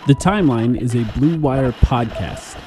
The Timeline is a Blue Wire podcast.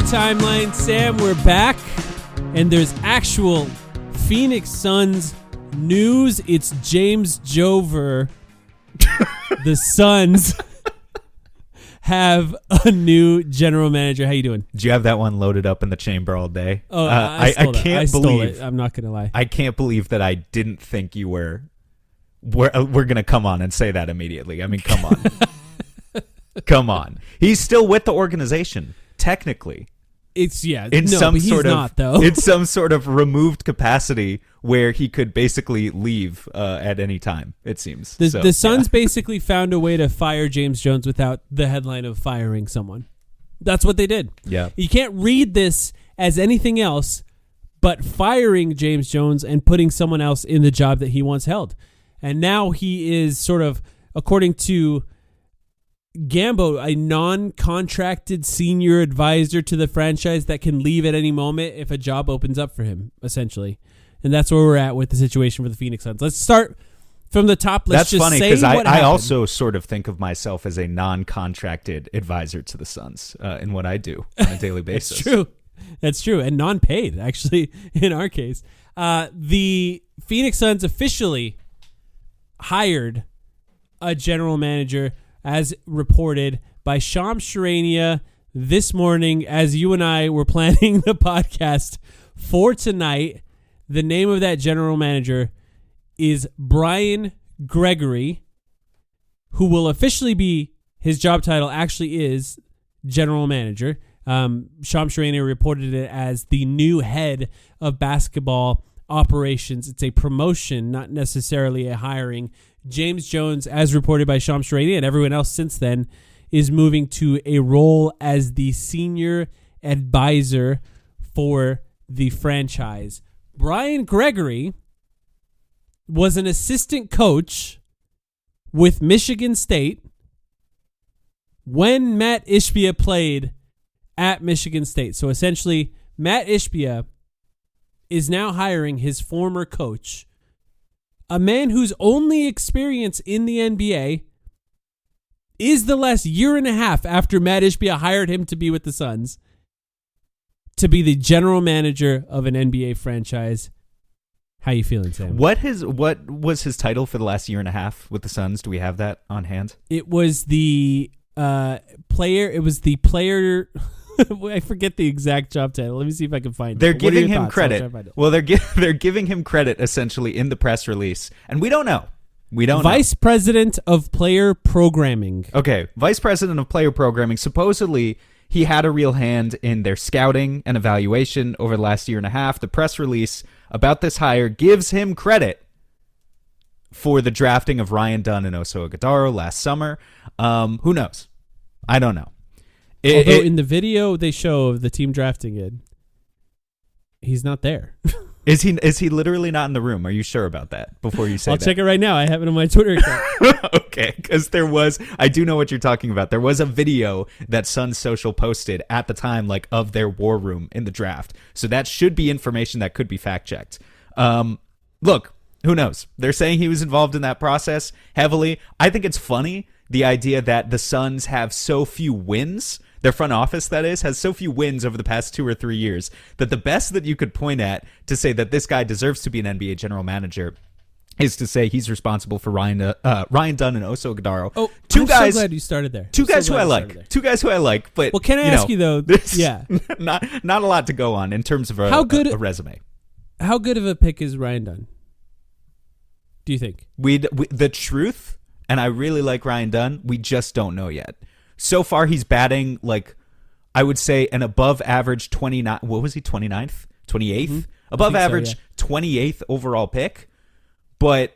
Timeline, Sam, we're back, and there's actual Phoenix Suns news. It's James Jover. The Suns have a new general manager. How you doing? Did you have that one loaded up in the chamber all day? Oh, I can't believe it. I'm not gonna lie. I can't believe that I didn't think you were. We're gonna come on and say that immediately. I mean, come on, come on. He's still with the organization technically. It's in some sort of not, though. in some sort of removed capacity where he could basically leave at any time. It seems the Suns basically found a way to fire James Jones without the headline of firing someone. That's what they did. Yeah, you can't read this as anything else but firing James Jones and putting someone else in the job that he once held. And now he is sort of, according to Gambo, a non-contracted senior advisor to the franchise that can leave at any moment if a job opens up for him, essentially. And that's where we're at with the situation for the Phoenix Suns. Let's start from the top. That's funny because I also sort of think of myself as a non-contracted advisor to the Suns in what I do on a daily basis. That's true. And non-paid, actually, in our case. The Phoenix Suns officially hired a general manager, as reported by Shams Charania this morning as you and I were planning the podcast for tonight. The name of that general manager is Brian Gregory, who will officially be, his job title actually is general manager. Shams Charania reported it as the new head of basketball operations. It's a promotion, not necessarily a hiring. James Jones, as reported by Shams Charania and everyone else since then, is moving to a role as the senior advisor for the franchise. Brian Gregory was an assistant coach with Michigan State when Matt Ishbia played at Michigan State. So essentially, Matt Ishbia is now hiring his former coach, a man whose only experience in the NBA is the last year and a half after Matt Ishbia hired him to be with the Suns, to be the general manager of an NBA franchise. How you feeling, Sam? What was his title for the last year and a half with the Suns? Do we have that on hand? It was the player. It was the player. I forget the exact job title. Let me see if I can find it. They're giving him credit. Well, they're giving him credit essentially in the press release, and we don't know. Vice President of Player Programming. Okay, Vice President of Player Programming. Supposedly, he had a real hand in their scouting and evaluation over the last year and a half. The press release about this hire gives him credit for the drafting of Ryan Dunn and Oso Ighodaro last summer. Who knows? I don't know. Although in the video they show of the team drafting it, he's not there. Is he literally not in the room? Are you sure about that before you say I'll that? check it right now. I have it on my Twitter account. Okay, because I do know what you're talking about. There was a video that Suns Social posted at the time, like, of their war room in the draft. So that should be information that could be fact-checked. Look, who knows? They're saying he was involved in that process heavily. I think it's funny, the idea that the Suns have so few wins. Their front office, that is, has so few wins over the past 2 or 3 years that the best that you could point at to say that this guy deserves to be an NBA general manager is to say he's responsible for Ryan Dunn and Oso Ighodaro. Oh, I'm so glad you started there. Two guys who I like. But well, can I ask you though? Yeah, not a lot to go on in terms of a resume. How good of a pick is Ryan Dunn? Do you think? The truth, and I really like Ryan Dunn. We just don't know yet. So far, he's batting, like, I would say an above average 29. What was he, 29th? 28th? Mm-hmm. Above average 28th overall pick. But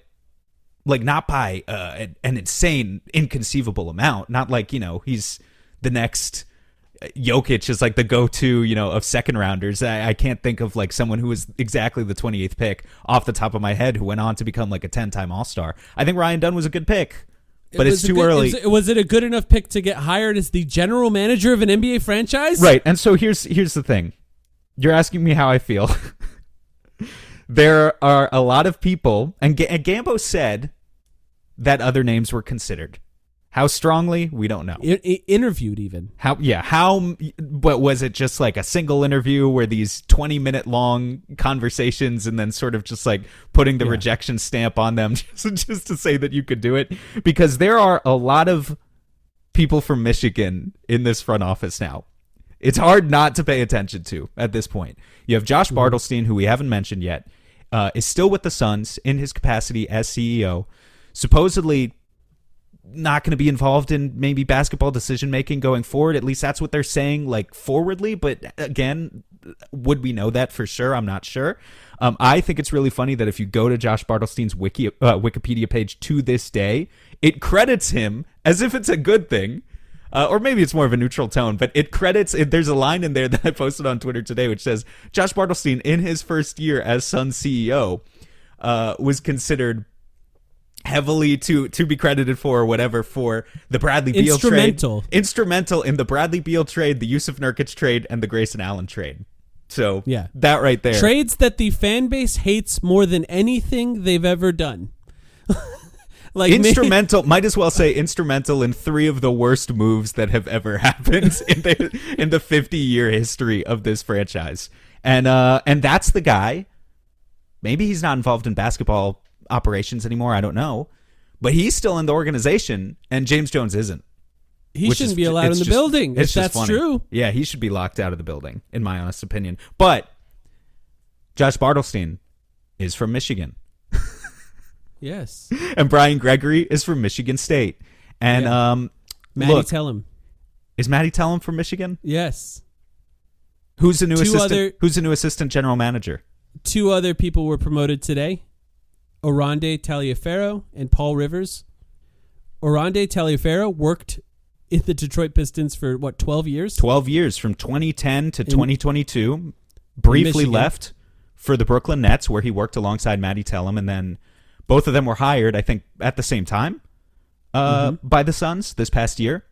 like not by an insane, inconceivable amount. Not like, he's the next Jokic is like the go-to, of second rounders. I can't think of like someone who was exactly the 28th pick off the top of my head who went on to become like a 10-time All-Star. I think Ryan Dunn was a good pick, but it's too early. Was it a good enough pick to get hired as the general manager of an NBA franchise? Right. And so here's the thing. You're asking me how I feel. There are a lot of people, and Gambo said that other names were considered. How strongly, we don't know. Interviewed even. But was it just like a single interview where these 20-minute long conversations and then sort of just like putting the rejection stamp on them just to say that you could do it? Because there are a lot of people from Michigan in this front office now. It's hard not to pay attention to at this point. You have Josh Bartelstein, who we haven't mentioned yet, is still with the Suns in his capacity as CEO. Supposedly not going to be involved in maybe basketball decision-making going forward. At least that's what they're saying, like, forwardly. But again, would we know that for sure? I'm not sure. I think it's really funny that if you go to Josh Bartelstein's Wikipedia page to this day, it credits him as if it's a good thing. Or maybe it's more of a neutral tone, but there's a line in there that I posted on Twitter today which says, Josh Bartelstein, in his first year as Suns CEO, was considered heavily to be credited for the Bradley Beal trade. Instrumental in the Bradley Beal trade, the Yusuf Nurkic trade, and the Grayson Allen trade. So that right there. Trades that the fan base hates more than anything they've ever done. Like instrumental, might as well say instrumental in 3 of the worst moves that have ever happened in the 50-year history of this franchise. And that's the guy. Maybe he's not involved in basketball operations anymore. I don't know, but he's still in the organization, and James Jones isn't. He shouldn't be allowed in the building. If that's true, yeah, he should be locked out of the building, in my honest opinion. But Josh Bartelstein is from Michigan. Yes. And Brian Gregory is from Michigan State. And Matty Tellem. Is Matty Tellem from Michigan? Yes. Who's the new assistant general manager? 2 other people were promoted today. Oronde Taliaferro and Paul Rivers. Oronde Taliaferro worked in the Detroit Pistons for 12 years? 12 years, from 2010 to 2022. Briefly left for the Brooklyn Nets, where he worked alongside Matty Tellem, and then both of them were hired, I think, at the same time by the Suns this past year.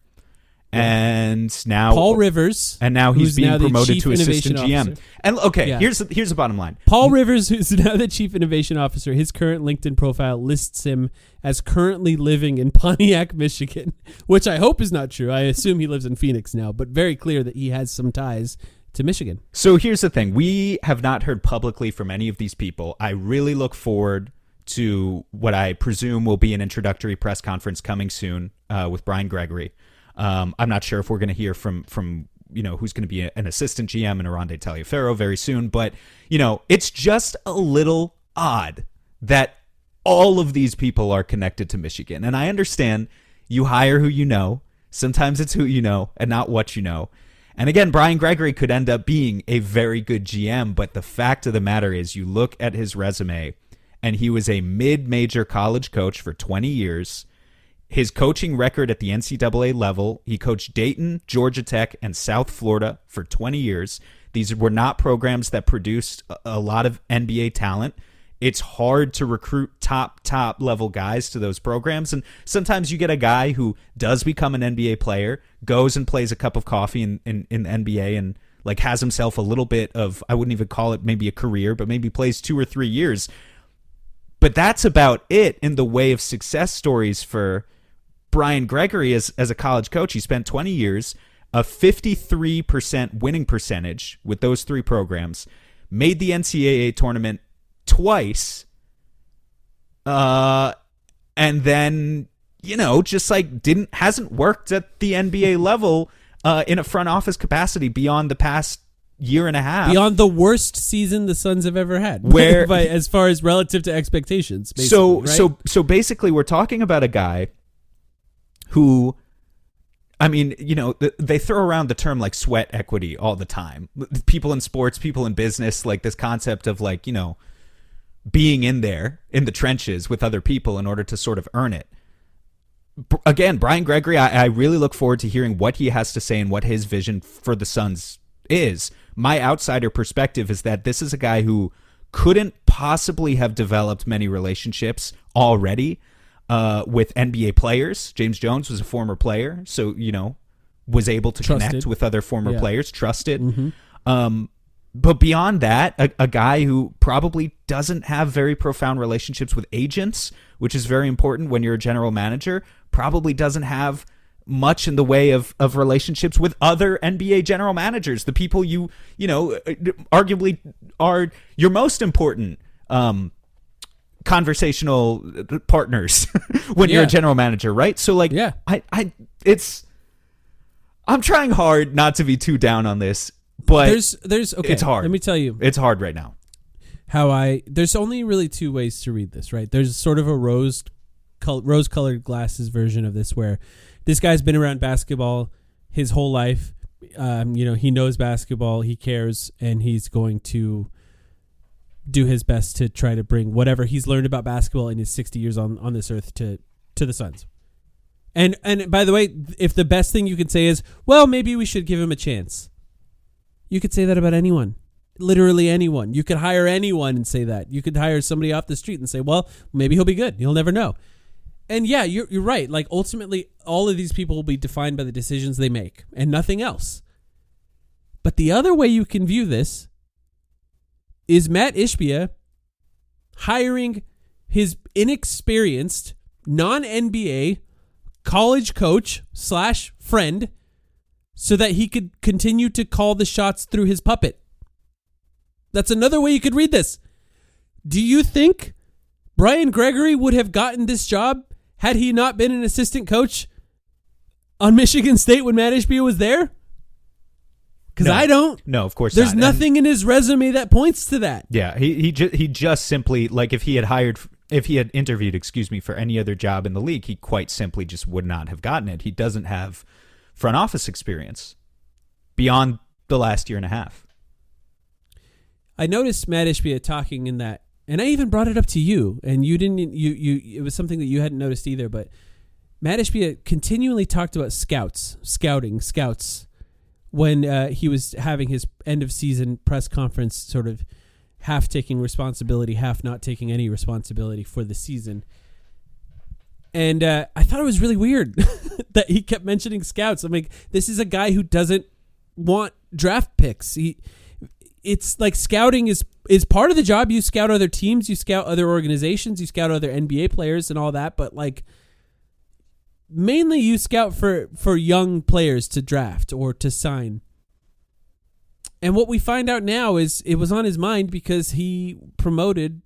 And now Paul Rivers, and now he's being promoted to assistant GM. Officer. And here's the bottom line. Paul Rivers, who's now the chief innovation officer, his current LinkedIn profile lists him as currently living in Pontiac, Michigan, which I hope is not true. I assume he lives in Phoenix now, but very clear that he has some ties to Michigan. So here's the thing. We have not heard publicly from any of these people. I really look forward to what I presume will be an introductory press conference coming soon with Brian Gregory. I'm not sure if we're going to hear from who's going to be an assistant GM and Oronde Taliaferro very soon, but it's just a little odd that all of these people are connected to Michigan. And I understand you hire who you know. Sometimes it's who you know and not what you know. And again, Brian Gregory could end up being a very good GM, but the fact of the matter is you look at his resume, and he was a mid-major college coach for 20 years. His coaching record at the NCAA level, he coached Dayton, Georgia Tech, and South Florida for 20 years. These were not programs that produced a lot of NBA talent. It's hard to recruit top level guys to those programs. And sometimes you get a guy who does become an NBA player, goes and plays a cup of coffee in the NBA and like has himself a little bit of, I wouldn't even call it maybe a career, but maybe plays 2 or 3 years. But that's about it in the way of success stories for Brian Gregory as a college coach. He spent 20 years, a 53% winning percentage with those 3 programs, made the NCAA tournament twice, and then, just like hasn't worked at the NBA level in a front office capacity beyond the past year and a half, beyond the worst season the Suns have ever had, where as far as relative to expectations. So basically, we're talking about a guy who, I mean, they throw around the term like sweat equity all the time. People in sports, people in business, like this concept of like, being in there in the trenches with other people in order to sort of earn it. Again, Brian Gregory, I really look forward to hearing what he has to say and what his vision for the Suns is. My outsider perspective is that this is a guy who couldn't possibly have developed many relationships already with NBA players. James Jones was a former player, so, was able to connect with other former players, trusted. Mm-hmm. But beyond that, a guy who probably doesn't have very profound relationships with agents, which is very important when you're a general manager, probably doesn't have much in the way of relationships with other NBA general managers, the people you arguably are your most important conversational partners when you're a general manager, right? So like, I'm trying hard not to be too down on this, but there's okay. It's hard. Let me tell you, it's hard right now. There's only really two ways to read this, right? There's sort of a rose-colored glasses version of this where this guy's been around basketball his whole life. He knows basketball, he cares, and he's going to do his best to try to bring whatever he's learned about basketball in his 60 years on this earth to the Suns. And by the way, if the best thing you could say is, well, maybe we should give him a chance. You could say that about anyone. Literally anyone. You could hire anyone and say that. You could hire somebody off the street and say, well, maybe he'll be good. You'll never know. And yeah, you're right. Like, ultimately, all of these people will be defined by the decisions they make and nothing else. But the other way you can view this is Matt Ishbia hiring his inexperienced, non-NBA college coach / friend so that he could continue to call the shots through his puppet. That's another way you could read this. Do you think Brian Gregory would have gotten this job had he not been an assistant coach on Michigan State when Matt Ishbia was there? Because I don't. No, of course There's not. nothing in his resume that points to that. Yeah, he just simply, like, if he had interviewed, for any other job in the league, he quite simply just would not have gotten it. He doesn't have front office experience beyond the last year and a half. I noticed Matt Ishbia talking in that, and I even brought it up to you, and you didn't. It was something that you hadn't noticed either. But Matt Ishbia continually talked about scouts, when he was having his end of season press conference, sort of half taking responsibility, half not taking any responsibility for the season. And I thought it was really weird that he kept mentioning scouts. I'm like, this is a guy who doesn't want draft picks. It's like scouting is part of the job. You scout other teams, you scout other organizations, you scout other NBA players and all that. But like, mainly you scout for young players to draft or to sign. And what we find out now is it was on his mind because he promoted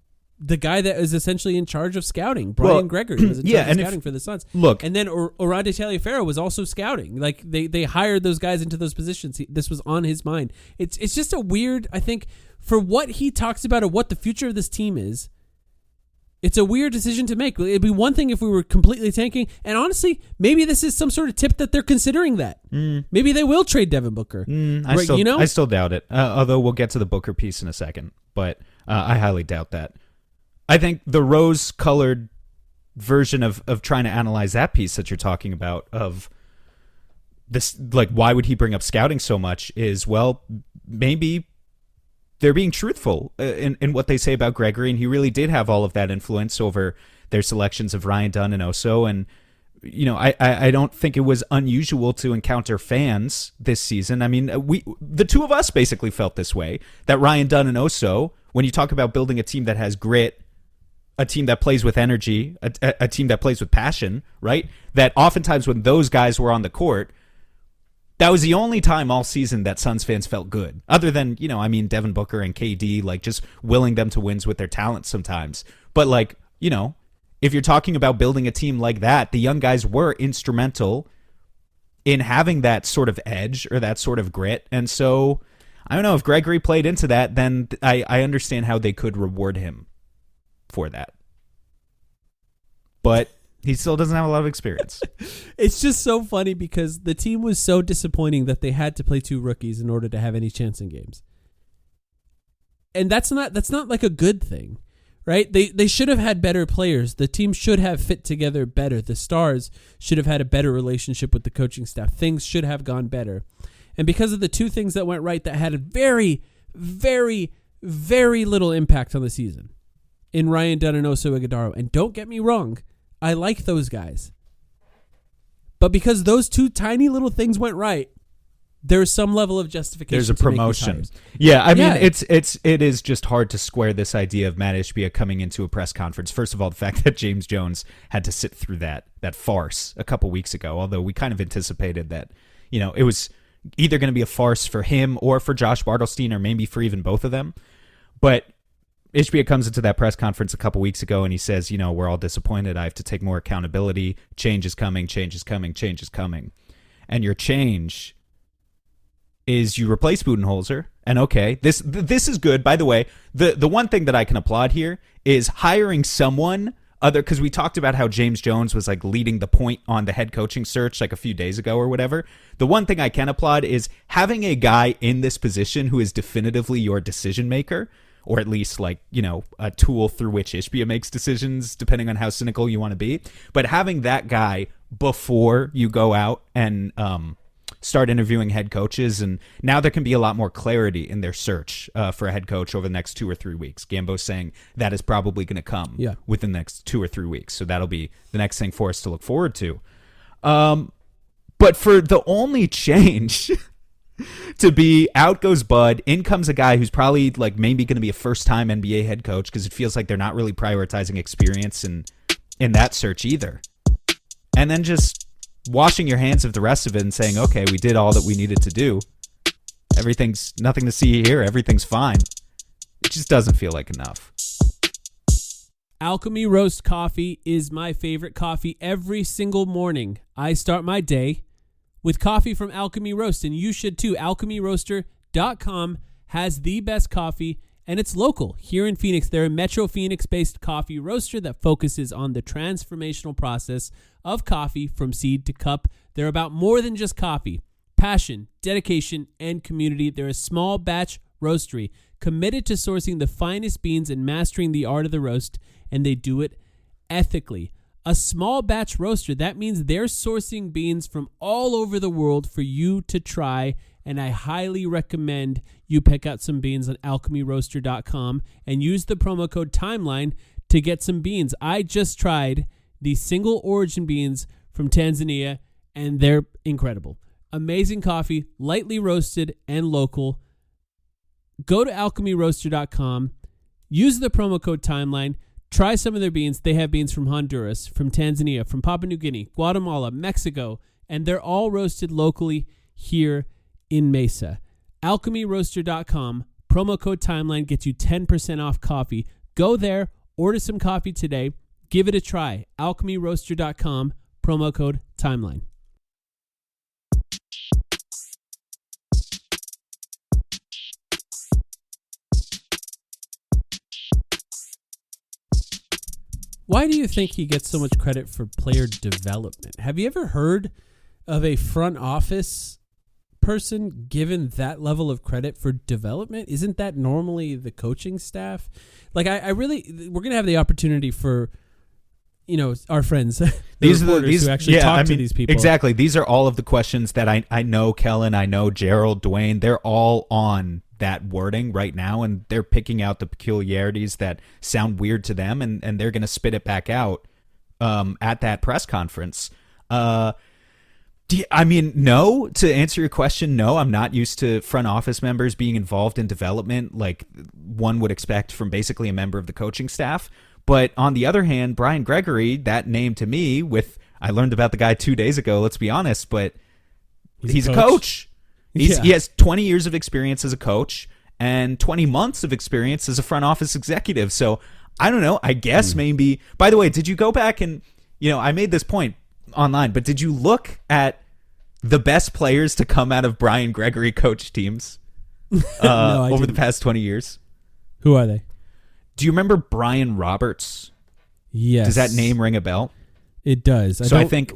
the guy that is essentially in charge of scouting, Brian Gregory, was in charge of scouting for the Suns. Look, and then Oronde Taliaferro was also scouting. Like they hired those guys into those positions. This was on his mind. It's just a weird, I think, for what he talks about or what the future of this team is. It's a weird decision to make. It'd be one thing if we were completely tanking. And honestly, maybe this is some sort of tip that they're considering that. Maybe they will trade Devin Booker. I still doubt it. Although we'll get to the Booker piece in a second. But I highly doubt that. I think the rose-colored version of trying to analyze that piece that you're talking about of this, like, why would he bring up scouting so much is, well, maybe they're being truthful in what they say about Gregory, and he really did have all of that influence over their selections of Ryan Dunn and Oso. And, I don't think it was unusual to encounter fans this season. I mean, the two of us basically felt this way, that Ryan Dunn and Oso, when you talk about building a team that has grit, a team that plays with energy, a team that plays with passion, right? That oftentimes when those guys were on the court, that was the only time all season that Suns fans felt good. Other than, Devin Booker and KD, like, just willing them to wins with their talent sometimes. But, like, if you're talking about building a team like that, the young guys were instrumental in having that sort of edge or that sort of grit. And so, I don't know, if Gregory played into that, then I understand how they could reward him for that. But he still doesn't have a lot of experience. It's just so funny because the team was so disappointing that they had to play two rookies in order to have any chance in games. And that's not like a good thing, right? They should have had better players. The team should have fit together better. The stars should have had a better relationship with the coaching staff. Things should have gone better. And because of the two things that went right that had a very, very, very little impact on the season in Ryan Dunn and Oso Ighodaro. And don't get me wrong, I like those guys. But because those two tiny little things went right, there's some level of justification. There's a to make these promotion. hires. Yeah, I mean, Yeah. it is just hard to square this idea of Matt Ishbia coming into a press conference. First of all, the fact that James Jones had to sit through that farce a couple weeks ago, although we kind of anticipated that, it was either going to be a farce for him or for Josh Bartelstein or maybe for even both of them. But Ishbia comes into that press conference a couple weeks ago and he says, we're all disappointed. I have to take more accountability. Change is coming, change is coming, change is coming. And your change is you replace Budenholzer. And okay, this is good. By the way, the one thing that I can applaud here is hiring someone other, because we talked about how James Jones was like leading the point on the head coaching search like a few days ago or whatever. The one thing I can applaud is having a guy in this position who is definitively your decision maker, or at least like, a tool through which Ishbia makes decisions, depending on how cynical you want to be. But having that guy before you go out and start interviewing head coaches, and now there can be a lot more clarity in their search for a head coach over the next 2 or 3 weeks. Gambo's saying that is probably going to come within the next 2 or 3 weeks. So that'll be the next thing for us to look forward to. But for the only change to be out goes Bud, in comes a guy who's probably like maybe going to be a first-time NBA head coach, because it feels like they're not really prioritizing experience in that search either. And then just washing your hands of the rest of it and saying, okay, we did all that we needed to do. Everything's nothing to see here. Everything's fine. It just doesn't feel like enough. Alchemy Roast coffee is my favorite coffee. Every single morning, I start my day with coffee from Alchemy Roast, and you should too. AlchemyRoaster.com has the best coffee, and it's local here in Phoenix. They're a Metro Phoenix-based coffee roaster that focuses on the transformational process of coffee from seed to cup. They're about more than just coffee. Passion, dedication, and community. They're a small batch roastery committed to sourcing the finest beans and mastering the art of the roast, and they do it ethically. A small batch roaster, that means they're sourcing beans from all over the world for you to try, and I highly recommend you pick out some beans on alchemyroaster.com and use the promo code TIMELINE to get some beans. I just tried the single origin beans from Tanzania, and they're incredible. Amazing coffee, lightly roasted and local. Go to alchemyroaster.com, use the promo code TIMELINE, try some of their beans. They have beans from Honduras, from Tanzania, from Papua New Guinea, Guatemala, Mexico, and they're all roasted locally here in Mesa. Alchemyroaster.com, promo code TIMELINE gets you 10% off coffee. Go there, order some coffee today. Give it a try. Alchemyroaster.com, promo code TIMELINE. Why do you think he gets so much credit for player development? Have you ever heard of a front office person given that level of credit for development? Isn't that normally the coaching staff? Like, we're going to have the opportunity for, our friends, these who actually talk to these people. Exactly. These are all of the questions that I know Kellen, I know Gerald, Dwayne, they're all on that wording right now, and they're picking out the peculiarities that sound weird to them, and they're going to spit it back out at that press conference. No, to answer your question, no, I'm not used to front office members being involved in development like one would expect from basically a member of the coaching staff. But on the other hand, Brian Gregory, that name to me, I learned about the guy 2 days ago, let's be honest, but he's a coach. He has 20 years of experience as a coach and 20 months of experience as a front office executive. So I don't know. I guess maybe. By the way, did you go back and, I made this point online, but did you look at the best players to come out of Brian Gregory coach teams over the past 20 years? Who are they? Do you remember Brian Roberts? Yes. Does that name ring a bell? It does. I think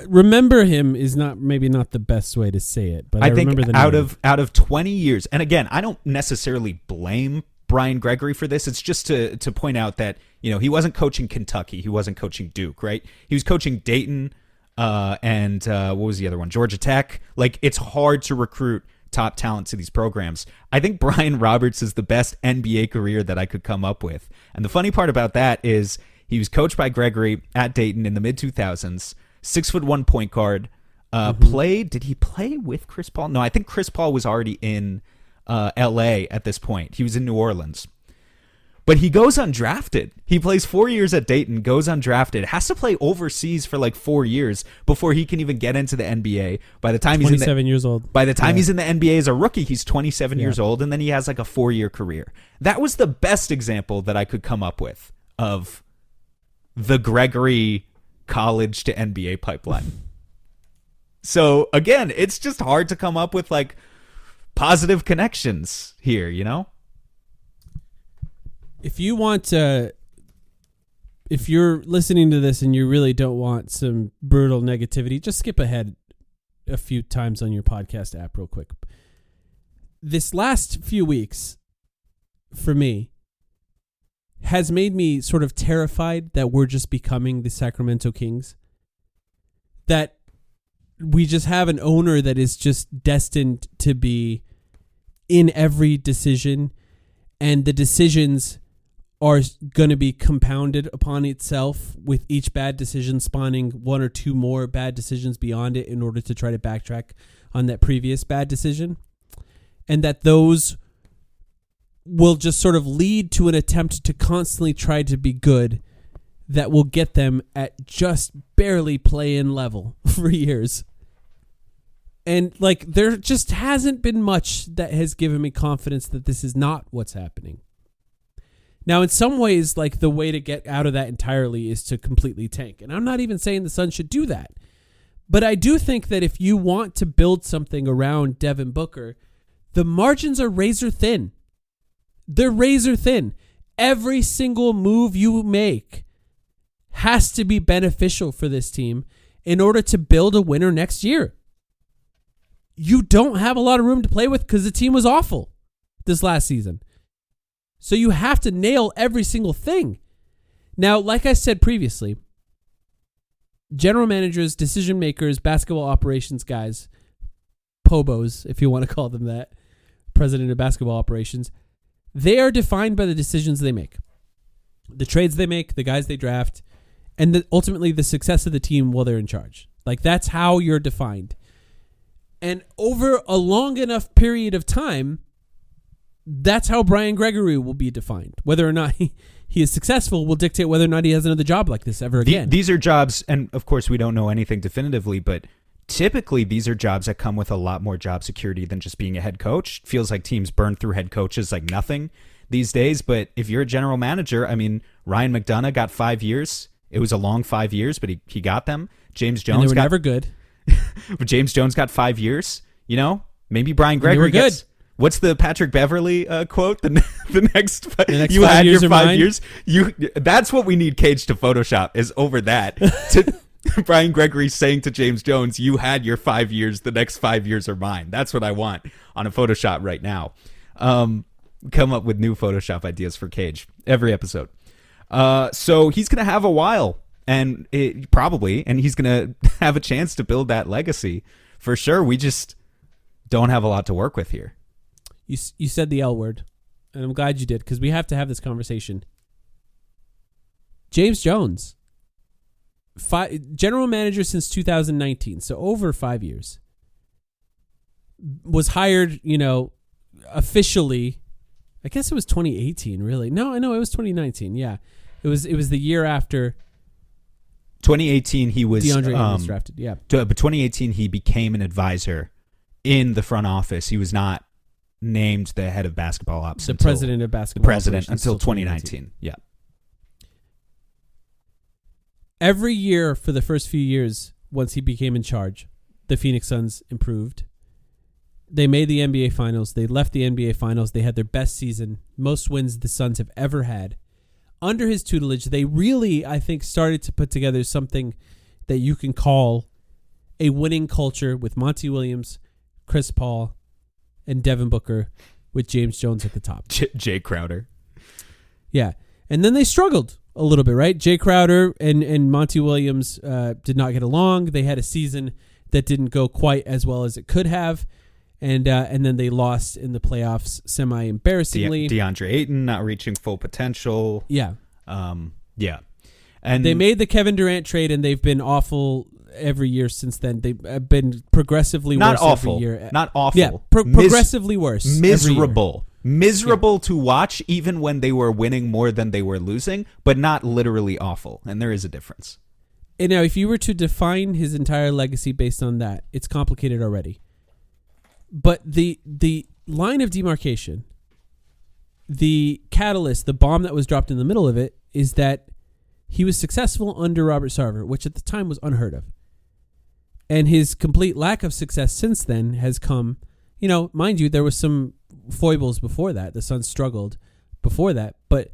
remember him is maybe not the best way to say it, but I remember the name. Out of 20 years, and again, I don't necessarily blame Brian Gregory for this. It's just to point out that, he wasn't coaching Kentucky. He wasn't coaching Duke, right? He was coaching Dayton and what was the other one? Georgia Tech. Like, it's hard to recruit top talent to these programs. I think Brian Roberts is the best NBA career that I could come up with. And the funny part about that is he was coached by Gregory at Dayton in the mid-2000s, 6'1" point guard. Did he play with Chris Paul? No, I think Chris Paul was already in LA at this point. He was in New Orleans. But he goes undrafted. He plays 4 years at Dayton, goes undrafted, has to play overseas for like 4 years before he can even get into the NBA. By the time he's 27 years old. By the time he's in the NBA as a rookie, he's 27 years old, and then he has like a 4-year career. That was the best example that I could come up with of the Gregory college to NBA pipeline. So again, it's just hard to come up with like positive connections here, If you want to, if you're listening to this and you really don't want some brutal negativity, just skip ahead a few times on your podcast app real quick. This last few weeks, for me, has made me sort of terrified that we're just becoming the Sacramento Kings. That we just have an owner that is just destined to be in every decision, and the decisions are going to be compounded upon itself, with each bad decision spawning one or two more bad decisions beyond it in order to try to backtrack on that previous bad decision. And that those will just sort of lead to an attempt to constantly try to be good that will get them at just barely play-in level for years. And like, there just hasn't been much that has given me confidence that this is not what's happening. Now, in some ways, like, the way to get out of that entirely is to completely tank. And I'm not even saying the Suns should do that. But I do think that if you want to build something around Devin Booker, the margins are razor thin. They're razor thin. Every single move you make has to be beneficial for this team in order to build a winner next year. You don't have a lot of room to play with because the team was awful this last season. So you have to nail every single thing. Now, like I said previously, general managers, decision makers, basketball operations guys, POBOs, if you want to call them that, president of basketball operations, they are defined by the decisions they make, the trades they make, the guys they draft, and ultimately the success of the team while they're in charge. Like, that's how you're defined. And over a long enough period of time, that's how Brian Gregory will be defined. Whether or not he is successful will dictate whether or not he has another job like this ever again. These are jobs, and of course we don't know anything definitively, but typically these are jobs that come with a lot more job security than just being a head coach. It feels like teams burn through head coaches like nothing these days, but if you're a general manager, I mean, Ryan McDonough got 5 years. It was a long 5 years, but he got them. James Jones and they were never good. James Jones got 5 years, Maybe Brian Gregory gets... What's the Patrick Beverly quote? The next you 5 had years your 5 mine? years. That's what we need Cage to Photoshop, is over that. To Brian Gregory saying to James Jones, "You had your 5 years. The next 5 years are mine." That's what I want on a Photoshop right now. Come up with new Photoshop ideas for Cage every episode. So he's gonna have a while, and he's gonna have a chance to build that legacy for sure. We just don't have a lot to work with here. You said the L word, and I'm glad you did, because we have to have this conversation. James Jones, general manager since 2019, so over 5 years, was hired, officially. I guess it was 2018, really. No, I know it was 2019. Yeah, it was the year after 2018. He was DeAndre was drafted. Yeah, but 2018 he became an advisor in the front office. He was not named the head of basketball ops. The president of basketball operations until 2019. Yeah. Every year for the first few years, once he became in charge, the Phoenix Suns improved. They made the NBA Finals. They left the NBA Finals. They had their best season, most wins the Suns have ever had. Under his tutelage, they really, I think, started to put together something that you can call a winning culture with Monty Williams, Chris Paul, and Devin Booker with James Jones at the top. Jay Crowder. Yeah. And then they struggled a little bit, right? Jay Crowder and Monty Williams did not get along. They had a season that didn't go quite as well as it could have. And then they lost in the playoffs semi-embarrassingly. DeAndre Ayton not reaching full potential. Yeah. Yeah. And they made the Kevin Durant trade, and they've been awful every year since then. They've been progressively not worse awful. every year. Not awful. Yeah, progressively worse. Miserable. Miserable to watch, even when they were winning more than they were losing, but not literally awful. And there is a difference. And now, if you were to define his entire legacy based on that, it's complicated already. But the line of demarcation, the catalyst, the bomb that was dropped in the middle of it, is that he was successful under Robert Sarver, which at the time was unheard of. And his complete lack of success since then has come, mind you, there was some foibles before that. The Suns struggled before that. But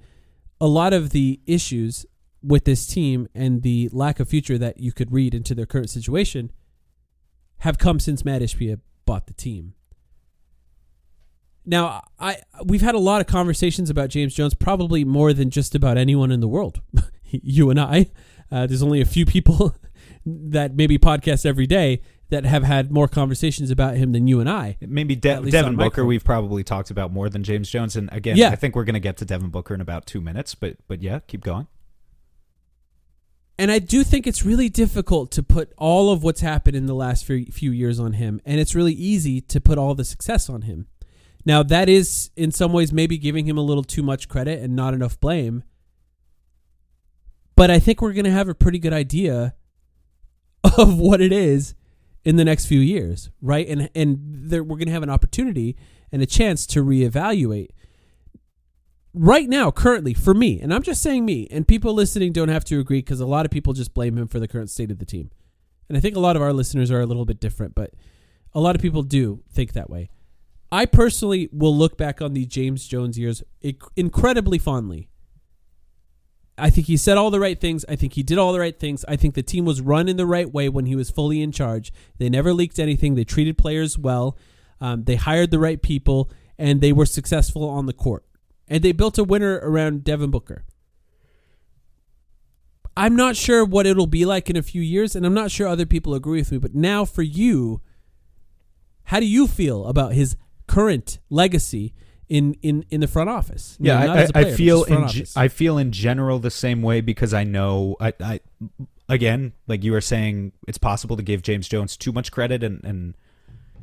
a lot of the issues with this team and the lack of future that you could read into their current situation have come since Matt Ishbia bought the team. Now, we've had a lot of conversations about James Jones, probably more than just about anyone in the world. You and I. There's only a few people that maybe podcast every day that have had more conversations about him than you and I. Maybe Devin Booker we've probably talked about more than James Jones. And again, yeah. I think we're going to get to Devin Booker in about 2 minutes. But yeah, keep going. And I do think it's really difficult to put all of what's happened in the last few years on him. And it's really easy to put all the success on him. Now, that is in some ways maybe giving him a little too much credit and not enough blame. But I think we're going to have a pretty good idea of what it is in the next few years, right? And we're going to have an opportunity and a chance to reevaluate. Right now, currently, for me, and I'm just saying me, and people listening don't have to agree because a lot of people just blame him for the current state of the team. And I think a lot of our listeners are a little bit different, but a lot of people do think that way. I personally will look back on the James Jones years incredibly fondly. I think he said all the right things. I think he did all the right things. I think the team was run in the right way when he was fully in charge. They never leaked anything. They treated players well. They hired the right people, and they were successful on the court. And they built a winner around Devin Booker. I'm not sure what it'll be like in a few years, and I'm not sure other people agree with me. But now for you, how do you feel about his current legacy in the front office? Yeah, I feel in general the same way because I know I again, like you were saying, it's possible to give James Jones too much credit and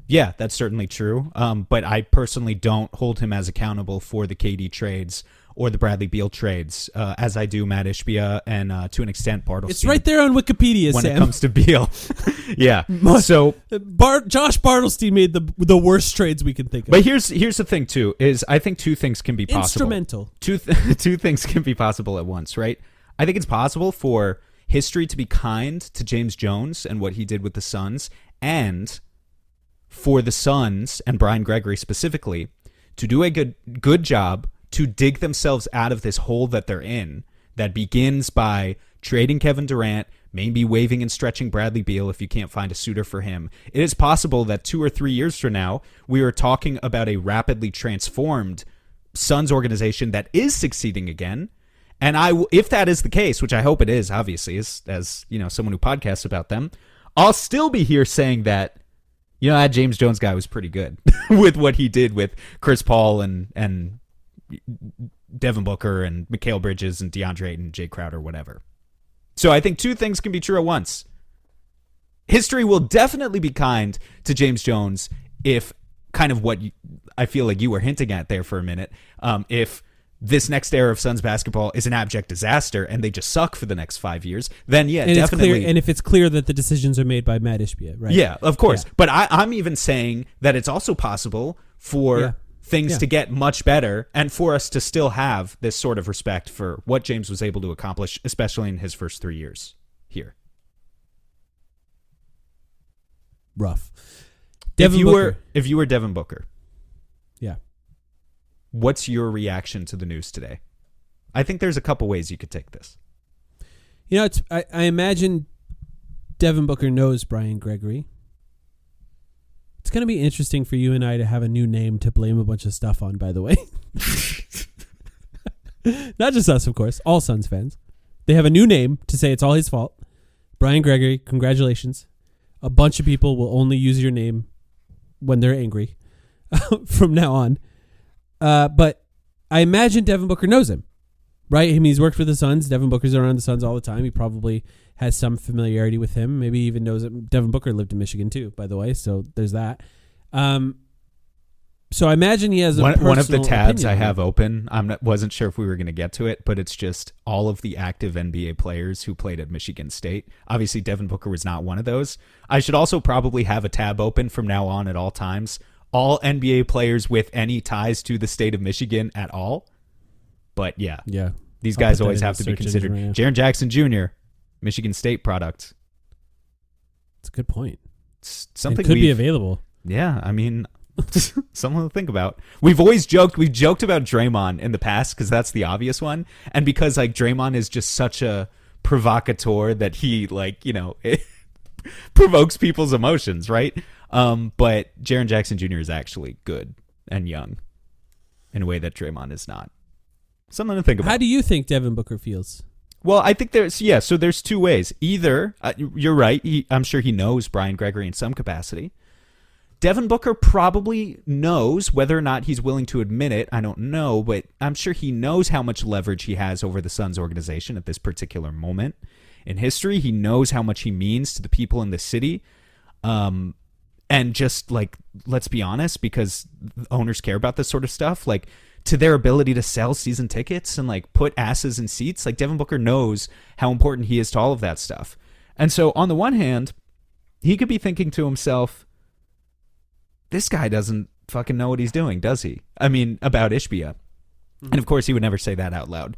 yeah, that's certainly true. But I personally don't hold him as accountable for the KD trades or the Bradley Beal trades, as I do Matt Ishbia and to an extent Bartlestein. It's right there on Wikipedia, when Sam. it comes to Beal. Yeah. So Josh Bartlestein made the worst trades we can think of. But here's the thing too, is I think two things can be possible. Instrumental. Two things can be possible at once, right? I think it's possible for history to be kind to James Jones and what he did with the Suns, and for the Suns and Brian Gregory specifically to do a good job to dig themselves out of this hole that they're in that begins by trading Kevin Durant, maybe waiving and stretching Bradley Beal if you can't find a suitor for him. It is possible that 2 or 3 years from now, we are talking about a rapidly transformed Suns organization that is succeeding again. And if that is the case, which I hope it is, obviously, as someone who podcasts about them, I'll still be here saying that, that James Jones guy was pretty good with what he did with Chris Paul and Devin Booker and Mikal Bridges and DeAndre Ayton and Jay Crowder, whatever. So I think two things can be true at once. History will definitely be kind to James Jones if kind of what I feel like you were hinting at there for a minute, if this next era of Suns basketball is an abject disaster and they just suck for the next 5 years, then yeah, and definitely. It's clear, and if it's clear that the decisions are made by Matt Ishbia, right? Yeah, of course. Yeah. But I'm even saying that it's also possible for things to get much better and for us to still have this sort of respect for what James was able to accomplish, especially in his first 3 years here. Rough. If you were Devin Booker, yeah, what's your reaction to the news today? I think there's a couple ways you could take this. I imagine Devin Booker knows Brian Gregory. It's going to be interesting for you and I to have a new name to blame a bunch of stuff on, by the way. Not just us, of course. All Suns fans. They have a new name to say it's all his fault. Brian Gregory, congratulations. A bunch of people will only use your name when they're angry from now on. But I imagine Devin Booker knows him, right? I mean, he's worked for the Suns. Devin Booker's around the Suns all the time. He probably has some familiarity with him. Maybe even knows that Devin Booker lived in Michigan too, by the way. So there's that. So I imagine he has one of the tabs I opinion. have open. Wasn't sure if we were going to get to it, but it's just all of the active NBA players who played at Michigan State. Obviously, Devin Booker was not one of those. I should also probably have a tab open from now on at all times. All NBA players with any ties to the state of Michigan at all. But yeah, these I'll guys put that always in have the to be search engine considered. right now. Jaren Jackson Jr., Michigan State product. It's a good point. It's It something could be we've- available. Yeah, I mean, something to think about. We've joked about Draymond in the past because that's the obvious one, and because like Draymond is just such a provocateur that he it provokes people's emotions, right? But Jaren Jackson Jr. is actually good and young in a way that Draymond is not. Something to think about. How do you think Devin Booker feels? Well, I think so there's two ways. Either, you're right, I'm sure he knows Brian Gregory in some capacity. Devin Booker probably knows whether or not he's willing to admit it. I don't know, but I'm sure he knows how much leverage he has over the Suns organization at this particular moment in history. He knows how much he means to the people in the city. And just like, let's be honest, because owners care about this sort of stuff, like to their ability to sell season tickets and like put asses in seats, like Devin Booker knows how important he is to all of that stuff. And so on the one hand, he could be thinking to himself, this guy doesn't fucking know what he's doing, does he? I mean, about Ishbia. And of course, he would never say that out loud.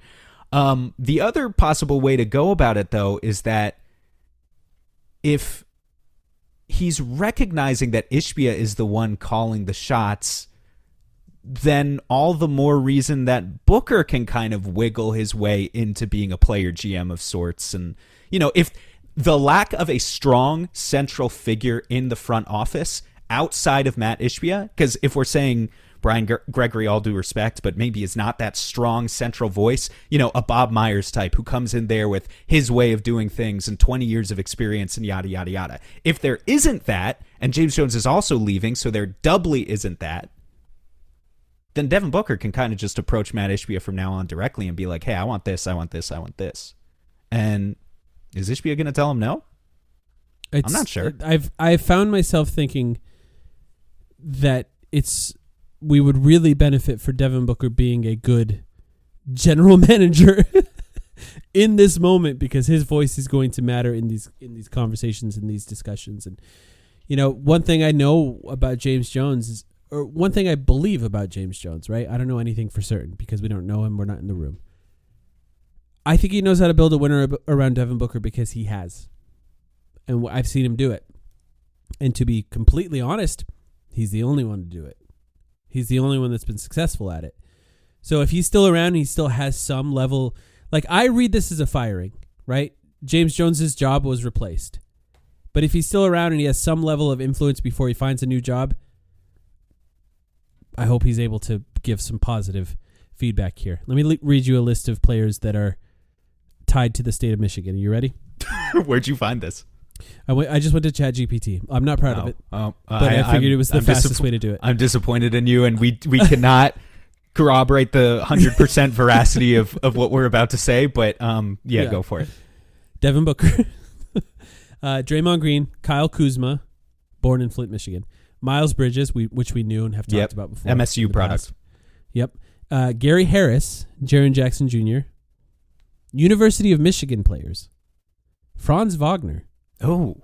The other possible way to go about it, though, is that if he's recognizing that Ishbia is the one calling the shots, then all the more reason that Booker can kind of wiggle his way into being a player GM of sorts. And, if the lack of a strong central figure in the front office outside of Matt Ishbia, because if we're saying Brian Gregory, all due respect, but maybe is not that strong central voice, a Bob Myers type who comes in there with his way of doing things and 20 years of experience and yada, yada, yada. If there isn't that, and James Jones is also leaving, so there doubly isn't that, then Devin Booker can kind of just approach Matt Ishbia from now on directly and be like, hey, I want this, I want this, I want this. And is Ishbia going to tell him no? I'm not sure. I've found myself thinking that we would really benefit for Devin Booker being a good general manager in this moment, because his voice is going to matter in these conversations and these discussions. And one thing I know about James Jones is, or one thing I believe about James Jones, right? I don't know anything for certain because we don't know him. We're not in the room. I think he knows how to build a winner around Devin Booker because he has. And I've seen him do it. And to be completely honest, he's the only one to do it. He's the only one that's been successful at it. So if he's still around, he still has some level. Like, I read this as a firing, right? James Jones's job was replaced. But if he's still around and he has some level of influence before he finds a new job, I hope he's able to give some positive feedback here. Let me read you a list of players that are tied to the state of Michigan. Are you ready? Where'd you find this? I just went to ChatGPT. I'm not proud of it, but I figured it was the I'm fastest way to do it. I'm disappointed in you, and we cannot corroborate the 100% veracity of what we're about to say, but go for it. Devin Booker, Draymond Green, Kyle Kuzma, born in Flint, Michigan. Miles Bridges, which we knew and have talked about before. MSU product. Past. Yep. Gary Harris, Jaren Jackson Jr., University of Michigan players. Franz Wagner. Oh.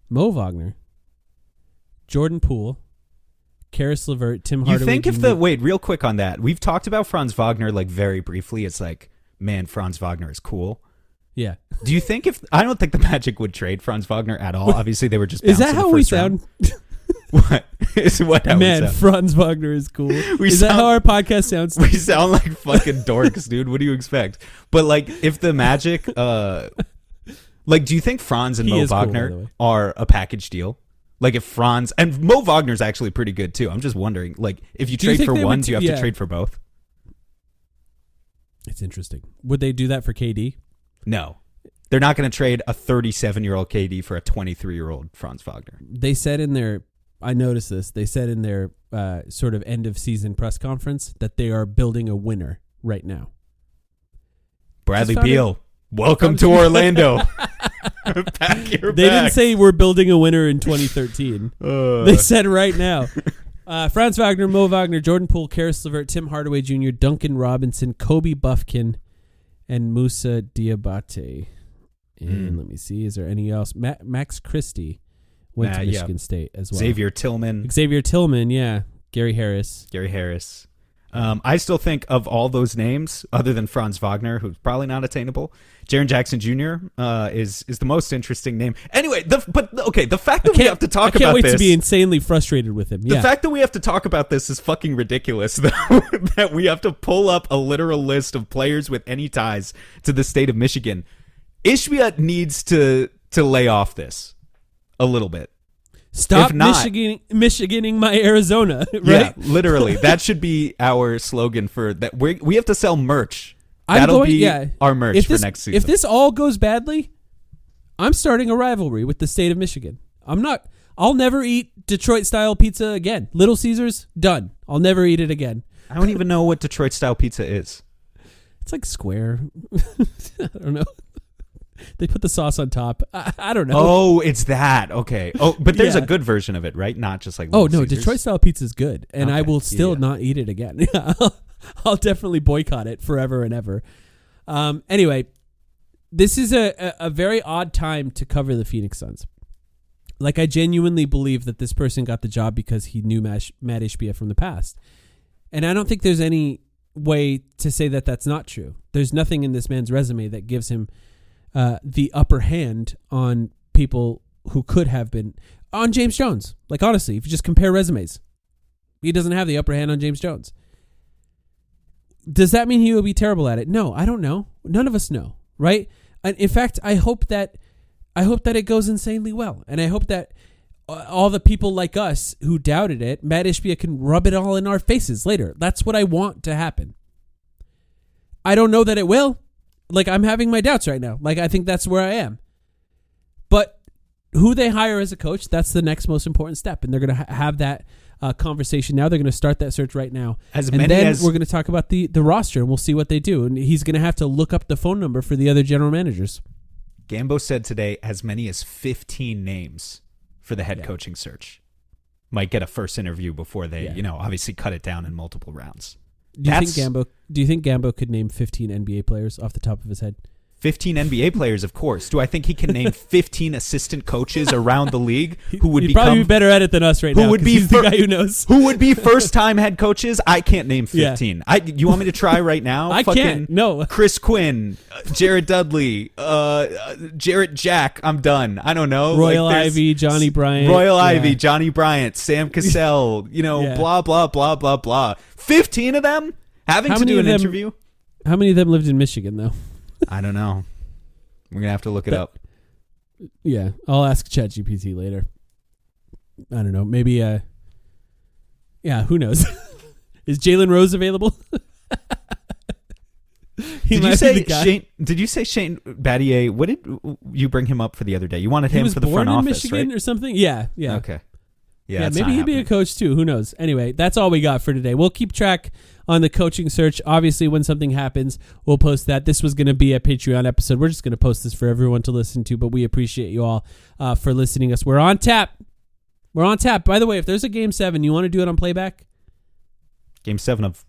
Mo Wagner. Jordan Poole. Karis LeVert. Tim Hardaway. You think wait, real quick on that. We've talked about Franz Wagner like very briefly. It's like, man, Franz Wagner is cool. Yeah. Do you think I don't think the Magic would trade Franz Wagner at all. Obviously, they were just Is that bounced in the how we first sound? What? Is what how we Man, sound. Franz Wagner is cool. Is that sound- how our podcast sounds? We sound like fucking dorks, dude. What do you expect? But like, if the Magic, do you think Franz and He Mo is cool, by the Wagner way. are a package deal? Like if Franz and Mo Wagner's actually pretty good too. I'm just wondering, like if you Do you trade think for they one, would do you have yeah. to trade for both? It's interesting. Would they do that for KD? No. They're not going to trade a 37-year-old KD for a 23-year-old Franz Wagner. They said in their, I noticed this, they said in their sort of end of season press conference that they are building a winner right now. Bradley Just found Beal, welcome to Orlando. Pack your They didn't bags. say we're building a winner in 2013. They said right now. Franz Wagner, Mo Wagner, Jordan Poole, Karis LeVert, Tim Hardaway Jr., Duncan Robinson, Kobe Buffkin, and Musa Diabate. And let me see, is there any else? Max Christie went to Michigan State as well. Xavier Tillman, yeah. Gary Harris. I still think of all those names, other than Franz Wagner, who's probably not attainable, Jaren Jackson Jr. Is the most interesting name. Anyway, the fact that we have to talk about this. I can't wait to be insanely frustrated with him. The fact that we have to talk about this is fucking ridiculous, though, that we have to pull up a literal list of players with any ties to the state of Michigan. Ishbia needs to lay off this a little bit. Stop Michiganing my Arizona, right? Yeah, literally. That should be our slogan for that. We have to sell merch. That'll be our merch for next season. If this all goes badly, I'm starting a rivalry with the state of Michigan. I'll never eat Detroit-style pizza again. Little Caesars, done. I'll never eat it again. I don't even know what Detroit-style pizza is. It's like square. I don't know. They put the sauce on top. I don't know. Oh, it's that. Okay. Oh, but there's a good version of it, right? Not just like Little Caesars. Detroit style pizza is good, and I will still not eat it again. I'll definitely boycott it forever and ever. Anyway, this is a very odd time to cover the Phoenix Suns. Like, I genuinely believe that this person got the job because he knew Matt Ishbia from the past, and I don't think there's any way to say that that's not true. There's nothing in this man's resume that gives him the upper hand on people who could have been on James Jones. Like, honestly, if you just compare resumes, he doesn't have the upper hand on James Jones. Does that mean he will be terrible at it? No, I don't know. None of us know, right? And in fact, I hope that it goes insanely well, and I hope that all the people like us who doubted it, Matt Ishbia can rub it all in our faces later. That's what I want to happen. I don't know that it will. Like, I'm having my doubts right now. Like, I think that's where I am. But who they hire as a coach, that's the next most important step. And they're going to have that conversation now. They're going to start that search right now. We're going to talk about the roster, and we'll see what they do. And he's going to have to look up the phone number for the other general managers. Gambo said today as many as 15 names for the head coaching search. Might get a first interview before they, obviously cut it down in multiple rounds. Do you think Gambo could name 15 NBA players off the top of his head? 15 NBA players, of course. Do I think he can name 15 assistant coaches around the league who would He'd probably be better at it than us right now? He's the guy who knows. Who would be first-time head coaches? I can't name 15. Yeah. You want me to try right now? I can't. No. Chris Quinn, Jared Dudley, Jarrett Jack. I'm done. I don't know. Royal Ivy, Johnny Bryant. Ivy, Johnny Bryant, Sam Cassell. Blah blah blah blah blah. 15 of them having to do an interview. How many of them lived in Michigan though? I don't know. We're gonna have to look it up. Yeah, I'll ask ChatGPT later. I don't know. Maybe. Who knows? Is Jalen Rose available? Did you say Shane Battier? What did you bring him up for the other day? You wanted him for the front office, Michigan, right? Or something? Yeah. Okay. Yeah, maybe he'd be a coach too. Who knows? Anyway, that's all we got for today. We'll keep track on the coaching search. Obviously, when something happens, we'll post that. This was going to be a Patreon episode. We're just going to post this for everyone to listen to, but we appreciate you all for listening to us. We're on tap. By the way, if there's a Game 7, you want to do it on playback? Game 7 of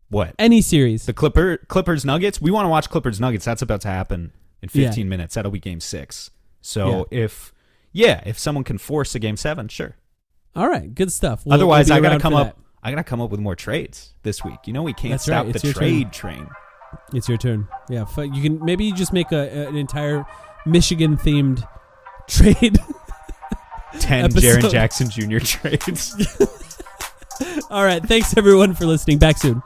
what? Any series. The Clippers Nuggets? We want to watch Clippers Nuggets. That's about to happen in 15 minutes. That'll be Game 6. So if someone can force a Game 7, sure. All right, good stuff. Otherwise, I gotta come up with more trades this week. We can't stop the trade train. It's your turn. Yeah, you can maybe just make an entire Michigan themed trade. 10 Jaren Jackson Jr. trades. All right, thanks everyone for listening. Back soon.